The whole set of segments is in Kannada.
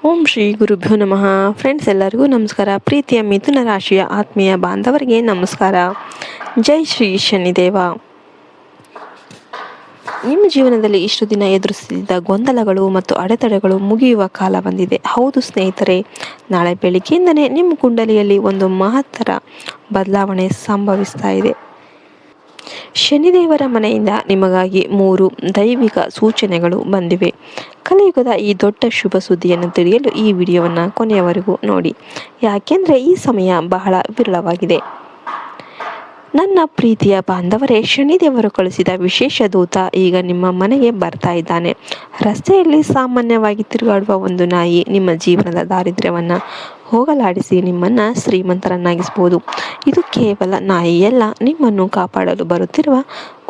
ಓಂ ಶ್ರೀ ಗುರುಭ್ಯೋ ನಮಃ. ಫ್ರೆಂಡ್ಸ್, ಎಲ್ಲರಿಗೂ ನಮಸ್ಕಾರ. ಪ್ರೀತಿಯ ಮಿಥುನ ರಾಶಿಯ ಆತ್ಮೀಯ ಬಾಂಧವರಿಗೆ ನಮಸ್ಕಾರ. ಜೈ ಶ್ರೀ ಶನಿದೇವ. ನಿಮ್ಮ ಜೀವನದಲ್ಲಿ ಇಷ್ಟು ದಿನ ಎದುರಿಸಿದ ಗೊಂದಲಗಳು ಮತ್ತು ಅಡೆತಡೆಗಳು ಮುಗಿಯುವ ಕಾಲ ಬಂದಿದೆ. ಹೌದು ಸ್ನೇಹಿತರೆ, ನಾಳೆ ಬೆಳಿಗ್ಗೆಯಿಂದಲೇ ನಿಮ್ಮ ಕುಂಡಲಿಯಲ್ಲಿ ಒಂದು ಮಹತ್ತರ ಬದಲಾವಣೆ ಸಂಭವಿಸ್ತಾ ಇದೆ. ಶನಿದೇವರ ಮನೆಯಿಂದ ನಿಮಗಾಗಿ 3 ದೈವಿಕ ಸೂಚನೆಗಳು ಬಂದಿವೆ. ಕಲಿಯುಗದ ಈ ದೊಡ್ಡ ಶುಭ ಸುದ್ದಿಯನ್ನು ತಿಳಿಯಲು ಈ ವಿಡಿಯೋವನ್ನು ಕೊನೆಯವರೆಗೂ ನೋಡಿ, ಯಾಕೆಂದರೆ ಈ ಸಮಯ ಬಹಳ ವಿರಳವಾಗಿದೆ. ನನ್ನ ಪ್ರೀತಿಯ ಬಾಂಧವರೇ, ಶನಿದೇವರು ಕಳಿಸಿದ ವಿಶೇಷ ದೂತ ಈಗ ನಿಮ್ಮ ಮನೆಗೆ ಬರ್ತಾ ಇದ್ದಾನೆ. ರಸ್ತೆಯಲ್ಲಿ ಸಾಮಾನ್ಯವಾಗಿ ತಿರುಗಾಡುವ ಒಂದು ನಾಯಿ ನಿಮ್ಮ ಜೀವನದ ದಾರಿದ್ರ್ಯವನ್ನು ಹೋಗಲಾಡಿಸಿ ನಿಮ್ಮನ್ನು ಶ್ರೀಮಂತರನ್ನಾಗಿಸಬಹುದು. ಇದು ಕೇವಲ ನಾಯಿಯಲ್ಲ, ನಿಮ್ಮನ್ನು ಕಾಪಾಡಲು ಬರುತ್ತಿರುವ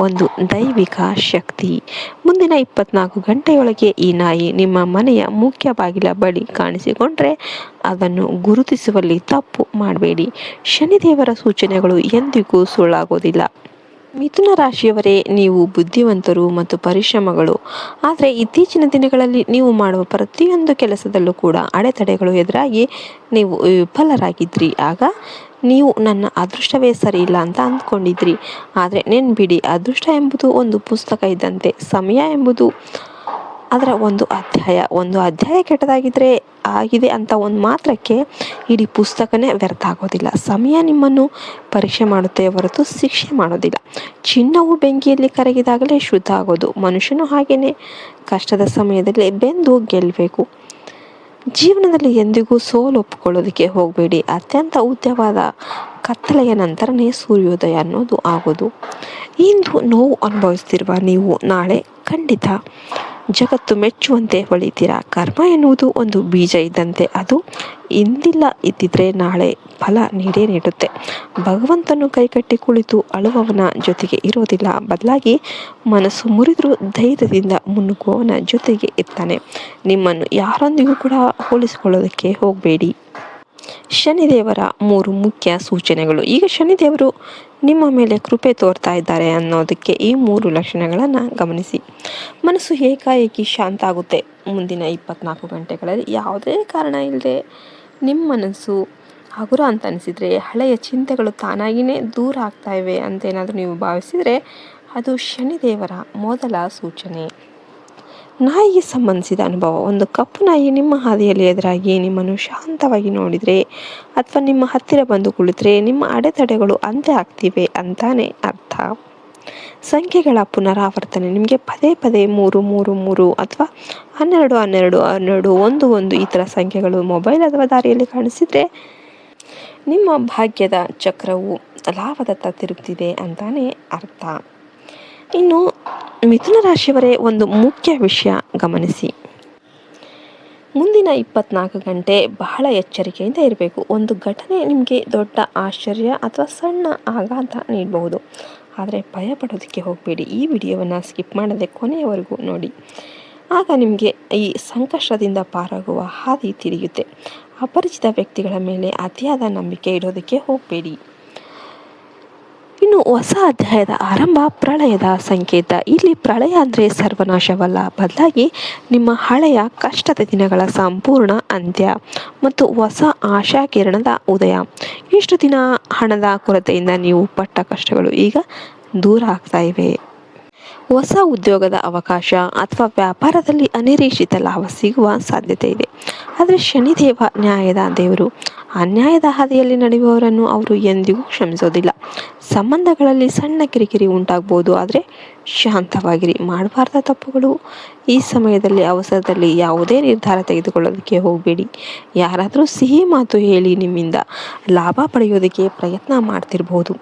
ಒಂದು ದೈವಿಕ ಶಕ್ತಿ. ಮುಂದಿನ 24 ಗಂಟೆಯೊಳಗೆ ಈ ನಾಯಿ ನಿಮ್ಮ ಮನೆಯ ಮುಖ್ಯ ಬಾಗಿಲ ಬಳಿ ಕಾಣಿಸಿಕೊಂಡ್ರೆ ಅದನ್ನು ಗುರುತಿಸುವಲ್ಲಿ ತಪ್ಪು ಮಾಡಬೇಡಿ. ಶನಿದೇವರ ಸೂಚನೆಗಳು ಎಂದಿಗೂ ಸುಳ್ಳಾಗೋದಿಲ್ಲ. ಮಿಥುನ ರಾಶಿಯವರೇ, ನೀವು ಬುದ್ಧಿವಂತರು ಮತ್ತು ಪರಿಶ್ರಮಗಳು. ಆದರೆ ಇತ್ತೀಚಿನ ದಿನಗಳಲ್ಲಿ ನೀವು ಮಾಡುವ ಪ್ರತಿಯೊಂದು ಕೆಲಸದಲ್ಲೂ ಕೂಡ ಅಡೆತಡೆಗಳು ಎದುರಾಗಿ ನೀವು ವಿಫಲರಾಗಿದ್ರಿ. ಆಗ ನೀವು ನನ್ನ ಅದೃಷ್ಟವೇ ಸರಿ ಇಲ್ಲ ಅಂತ ಅಂದ್ಕೊಂಡಿದ್ರಿ. ಆದರೆ ನೆನ್ಬಿಡಿ, ಅದೃಷ್ಟ ಎಂಬುದು ಒಂದು ಪುಸ್ತಕ ಇದ್ದಂತೆ. ಸಮಯ ಎಂಬುದು ಅದರ ಒಂದು ಅಧ್ಯಾಯ ಕೆಟ್ಟದಾಗಿದ್ದರೆ ಆಗಿದೆ ಅಂತ ಒಂದು ಮಾತ್ರಕ್ಕೆ ಇಡೀ ಪುಸ್ತಕನೇ ವ್ಯರ್ಥ ಆಗೋದಿಲ್ಲ. ಸಮಯ ನಿಮ್ಮನ್ನು ಪರೀಕ್ಷೆ ಮಾಡುತ್ತೆ ಹೊರತು ಶಿಕ್ಷೆ ಮಾಡೋದಿಲ್ಲ. ಚಿನ್ನವು ಬೆಂಕಿಯಲ್ಲಿ ಕರಗಿದಾಗಲೇ ಶುದ್ಧ ಆಗೋದು. ಮನುಷ್ಯನು ಹಾಗೇನೆ ಕಷ್ಟದ ಸಮಯದಲ್ಲಿ ಬೆಂದು ಗೆಲ್ಲಬೇಕು. ಜೀವನದಲ್ಲಿ ಎಂದಿಗೂ ಸೋಲು ಒಪ್ಪಿಕೊಳ್ಳೋದಕ್ಕೆ ಹೋಗಬೇಡಿ. ಅತ್ಯಂತ ಉದ್ದವಾದ ಕತ್ತಲೆಯ ನಂತರನೇ ಸೂರ್ಯೋದಯ ಅನ್ನೋದು ಆಗೋದು. ಇಂದು ನೋವು ಅನುಭವಿಸ್ತಿರುವ ನೀವು ನಾಳೆ ಖಂಡಿತ ಜಗತ್ತು ಮೆಚ್ಚುವಂತೆ ಹೊಳಿತೀರಾ. ಕರ್ಮ ಎನ್ನುವುದು ಒಂದು ಬೀಜ ಇದ್ದಂತೆ. ಅದು ಇಂದಿಲ್ಲ ಇದ್ದಿದ್ರೆ ನಾಳೆ ಫಲ ನೀಡೇ ನೀಡುತ್ತೆ. ಭಗವಂತನು ಕೈಕಟ್ಟಿ ಕುಳಿತು ಅಳುವವನ ಜೊತೆಗೆ ಇರೋದಿಲ್ಲ, ಬದಲಾಗಿ ಮನಸ್ಸು ಮುರಿದರೂ ಧೈರ್ಯದಿಂದ ಮುನ್ನುಗ್ಗುವವನ ಜೊತೆಗೆ ಇರ್ತಾನೆ. ನಿಮ್ಮನ್ನು ಯಾರೊಂದಿಗೂ ಕೂಡ ಹೋಲಿಸಿಕೊಳ್ಳೋದಕ್ಕೆ ಹೋಗಬೇಡಿ. ಶನಿದೇವರ 3 ಮುಖ್ಯ ಸೂಚನೆಗಳು. ಈಗ ಶನಿದೇವರು ನಿಮ್ಮ ಮೇಲೆ ಕೃಪೆ ತೋರ್ತಾ ಇದ್ದಾರೆ ಅನ್ನೋದಕ್ಕೆ ಈ 3 ಲಕ್ಷಣಗಳನ್ನು ಗಮನಿಸಿ. ಮನಸ್ಸು ಏಕಾಏಕಿ ಶಾಂತ ಆಗುತ್ತೆ. ಮುಂದಿನ 24 ಗಂಟೆಗಳಲ್ಲಿ ಯಾವುದೇ ಕಾರಣ ಇಲ್ಲದೆ ನಿಮ್ಮ ಮನಸ್ಸು ಹಗುರ ಅಂತ ಅನಿಸಿದರೆ, ಹಳೆಯ ಚಿಂತೆಗಳು ತಾನಾಗಿಯೇ ದೂರ ಆಗ್ತಾ ಇವೆ ಅಂತೇನಾದರೂ ನೀವು ಭಾವಿಸಿದರೆ ಅದು ಶನಿದೇವರ ಮೊದಲ ಸೂಚನೆ. ನಾಯಿಗೆ ಸಂಬಂಧಿಸಿದ ಅನುಭವ. ಒಂದು ಕಪ್ಪು ನಾಯಿ ನಿಮ್ಮ ಹಾದಿಯಲ್ಲಿ ಎದುರಾಗಿ ನಿಮ್ಮನ್ನು ಶಾಂತವಾಗಿ ನೋಡಿದರೆ ಅಥವಾ ನಿಮ್ಮ ಹತ್ತಿರ ಬಂದು ಕುಳಿತರೆ ನಿಮ್ಮ ಅಡೆತಡೆಗಳು ಅಂತ್ಯ ಆಗ್ತಿವೆ ಅಂತಾನೆ ಅರ್ಥ. ಸಂಖ್ಯೆಗಳ ಪುನರಾವರ್ತನೆ. ನಿಮಗೆ ಪದೇ ಪದೇ 3 3 3 ಅಥವಾ 12 12 12 1 1 ಈ ಥರ ಸಂಖ್ಯೆಗಳು ಮೊಬೈಲ್ ಅಥವಾ ದಾರಿಯಲ್ಲಿ ಕಾಣಿಸಿದರೆ ನಿಮ್ಮ ಭಾಗ್ಯದ ಚಕ್ರವು ಲಾಭದತ್ತ ತಿರುಗ್ತಿದೆ ಅಂತಾನೆ ಅರ್ಥ. ಇನ್ನು ಮಿಥುನ ರಾಶಿಯವರೇ, ಒಂದು ಮುಖ್ಯ ವಿಷಯ ಗಮನಿಸಿ. ಮುಂದಿನ 24 ಗಂಟೆ ಬಹಳ ಎಚ್ಚರಿಕೆಯಿಂದ ಇರಬೇಕು. ಒಂದು ಘಟನೆ ನಿಮಗೆ ದೊಡ್ಡ ಆಶ್ಚರ್ಯ ಅಥವಾ ಸಣ್ಣ ಆಘಾತ ನೀಡಬಹುದು. ಆದರೆ ಭಯ ಪಡೋದಕ್ಕೆ ಹೋಗಬೇಡಿ. ಈ ವಿಡಿಯೋವನ್ನು ಸ್ಕಿಪ್ ಮಾಡದೆ ಕೊನೆಯವರೆಗೂ ನೋಡಿ. ಆಗ ನಿಮಗೆ ಈ ಸಂಕಷ್ಟದಿಂದ ಪಾರಾಗುವ ಹಾದಿ ತಿಳಿಯುತ್ತೆ. ಅಪರಿಚಿತ ವ್ಯಕ್ತಿಗಳ ಮೇಲೆ ಅತಿಯಾದ ನಂಬಿಕೆ ಇಡೋದಕ್ಕೆ ಹೋಗಬೇಡಿ. ಇನ್ನು ಹೊಸ ಅಧ್ಯಾಯದ ಆರಂಭ, ಪ್ರಳಯದ ಸಂಕೇತ. ಇಲ್ಲಿ ಪ್ರಳಯ ಅಂದರೆ ಸರ್ವನಾಶವಲ್ಲ, ಬದಲಾಗಿ ನಿಮ್ಮ ಹಳೆಯ ಕಷ್ಟದ ದಿನಗಳ ಸಂಪೂರ್ಣ ಅಂತ್ಯ ಮತ್ತು ಹೊಸ ಆಶಾಕಿರಣದ ಉದಯ. ಇಷ್ಟು ದಿನ ಹಣದ ಕೊರತೆಯಿಂದ ನೀವು ಪಟ್ಟ ಕಷ್ಟಗಳು ಈಗ ದೂರ ಆಗ್ತಾ ಇವೆ. ಹೊಸ ಉದ್ಯೋಗದ ಅವಕಾಶ ಅಥವಾ ವ್ಯಾಪಾರದಲ್ಲಿ ಅನಿರೀಕ್ಷಿತ ಲಾಭ ಸಿಗುವ ಸಾಧ್ಯತೆ ಇದೆ. ಆದರೆ ಶನಿದೇವ ನ್ಯಾಯದ ದೇವರು. ಅನ್ಯಾಯದ ಹಾದಿಯಲ್ಲಿ ನಡೆಯುವವರನ್ನು ಅವರು ಎಂದಿಗೂ ಕ್ಷಮಿಸೋದಿಲ್ಲ. ಸಂಬಂಧಗಳಲ್ಲಿ ಸಣ್ಣ ಕಿರಿಕಿರಿ ಉಂಟಾಗ್ಬೋದು, ಆದರೆ ಶಾಂತವಾಗಿರಿ. ಮಾಡಬಾರ್ದ ತಪ್ಪುಗಳು. ಈ ಸಮಯದಲ್ಲಿ ಅವಸರದಲ್ಲಿ ಯಾವುದೇ ನಿರ್ಧಾರ ತೆಗೆದುಕೊಳ್ಳೋದಕ್ಕೆ ಹೋಗಬೇಡಿ. ಯಾರಾದರೂ ಸಿಹಿ ಮಾತು ಹೇಳಿ ನಿಮ್ಮಿಂದ ಲಾಭ ಪಡೆಯೋದಕ್ಕೆ ಪ್ರಯತ್ನ ಮಾಡ್ತಿರ್ಬೋದು.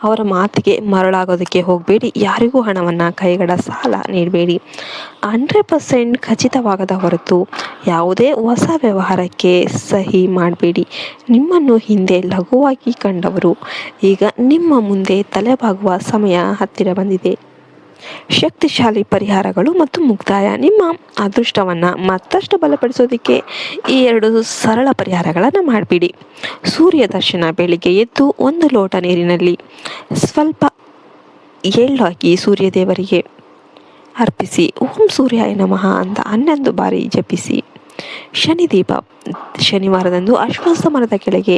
ಅವರ ಮಾತಿಗೆ ಮರಳಾಗೋದಕ್ಕೆ ಹೋಗಬೇಡಿ. ಯಾರಿಗೂ ಹಣವನ್ನು ಕೈಗಡ ಸಾಲ ನೀಡಬೇಡಿ. 100% ಖಚಿತವಾಗದ ಹೊರತು ಯಾವುದೇ ಹೊಸ ವ್ಯವಹಾರಕ್ಕೆ ಸಹಿ ಮಾಡಬೇಡಿ. ನಿಮ್ಮನ್ನು ಹಿಂದೆ ಲಘುವಾಗಿ ಕಂಡವರು ಈಗ ನಿಮ್ಮ ಮುಂದೆ ತಲೆಬಾಗುವ ಸಮಯ ಹತ್ತಿರ ಬಂದಿದೆ. ಶಕ್ತಿಶಾಲಿ ಪರಿಹಾರಗಳು ಮತ್ತು ಮುಕ್ತಾಯ. ನಿಮ್ಮ ಅದೃಷ್ಟವನ್ನು ಮತ್ತಷ್ಟು ಬಲಪಡಿಸೋದಕ್ಕೆ ಈ 2 ಸರಳ ಪರಿಹಾರಗಳನ್ನು ಮಾಡಿಬಿಡಿ. ಸೂರ್ಯ ದರ್ಶನ. ಬೆಳಿಗ್ಗೆ ಎದ್ದು 1 ಲೋಟ ನೀರಿನಲ್ಲಿ ಸ್ವಲ್ಪ ಎಳ್ಳು ಹಾಕಿ ಸೂರ್ಯದೇವರಿಗೆ ಅರ್ಪಿಸಿ. ಓಂ ಸೂರ್ಯಾಯ ನಮಃ ಅಂತ 11 ಬಾರಿ ಜಪಿಸಿ. ಶನಿ ದೀಪ. ಶನಿವಾರದಂದು ಅಶ್ವತ್ಥ ಮರದ ಕೆಳಗೆ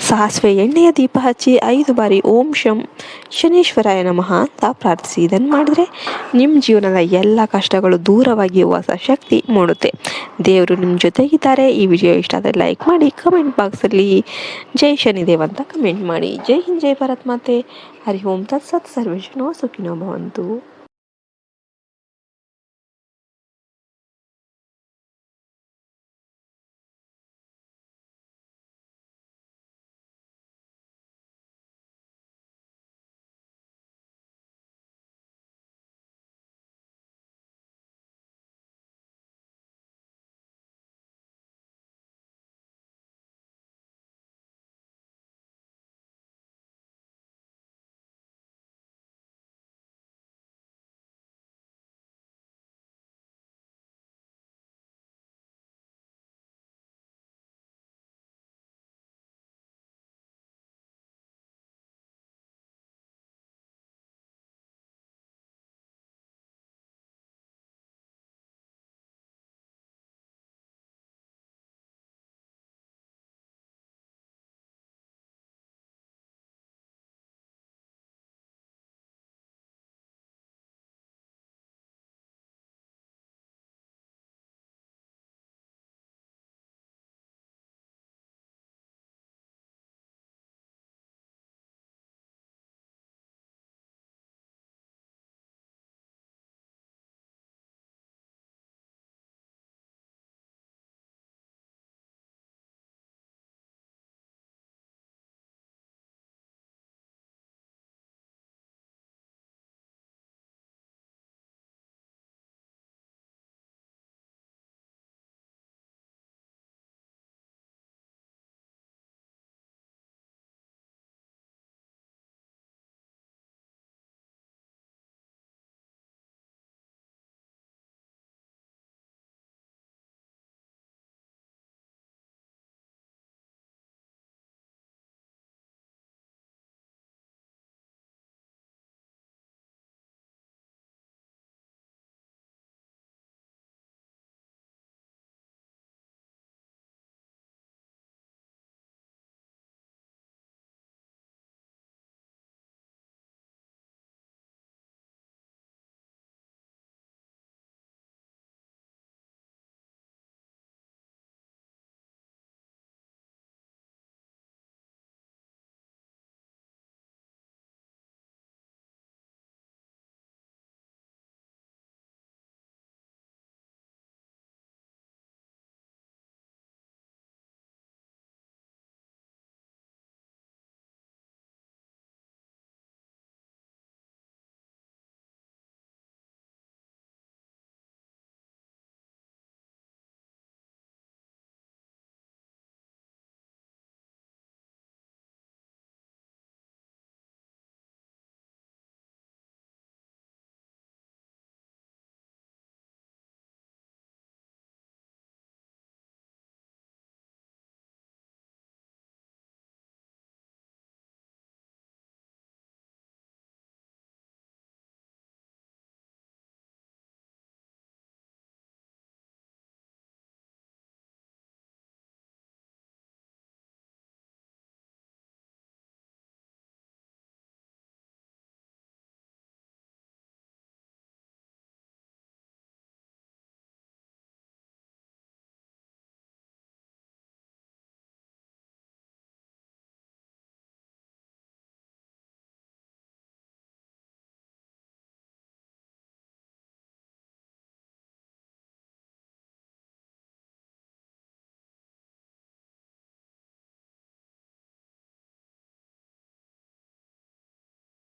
ಸಾಸಿವೆ ಎಣ್ಣೆಯ ದೀಪ ಹಚ್ಚಿ 5 ಬಾರಿ ಓಂ ಶಂ ಶನೀಶ್ವರಾಯ ನಮಃ ಅಂತ ಪ್ರಾರ್ಥಿಸಿ. ಇದನ್ನು ಮಾಡಿದರೆ ನಿಮ್ಮ ಜೀವನದ ಎಲ್ಲ ಕಷ್ಟಗಳು ದೂರವಾಗಿ ಹೊಸ ಶಕ್ತಿ ಮೂಡುತ್ತೆ. ದೇವರು ನಿಮ್ಮ ಜೊತೆಗಿದ್ದಾರೆ. ಈ ವಿಡಿಯೋ ಇಷ್ಟ ಆದರೆ ಲೈಕ್ ಮಾಡಿ, ಕಮೆಂಟ್ ಬಾಕ್ಸಲ್ಲಿ ಜೈ ಶನಿದೇವ್ ಅಂತ ಕಮೆಂಟ್ ಮಾಡಿ. ಜೈ ಹಿಂದ್, ಜೈ ಭಾರತ್ ಮಾತೆ. ಹರಿ ಓಂ ತತ್ಸತ್. ಸರ್ವೇಶನೋ ಸುಖಿನೋ ಭವಂತು.